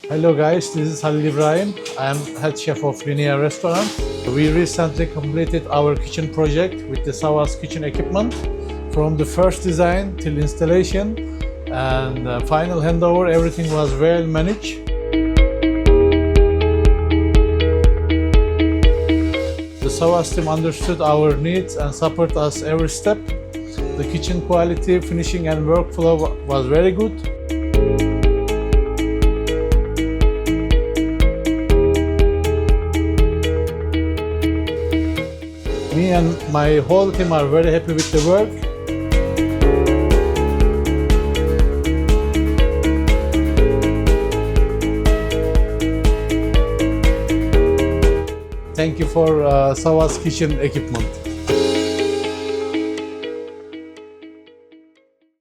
Hello guys, this is Halil Ibrahim. I am head chef of Linea restaurant. We recently completed our kitchen project with the Sawas kitchen equipment. From the first design till installation and final handover, everything was well managed. The Sawas team understood our needs and supported us every step. The kitchen quality, finishing and workflow was very good. Me and my whole team are very happy with the work. Thank you for Sawas kitchen equipment.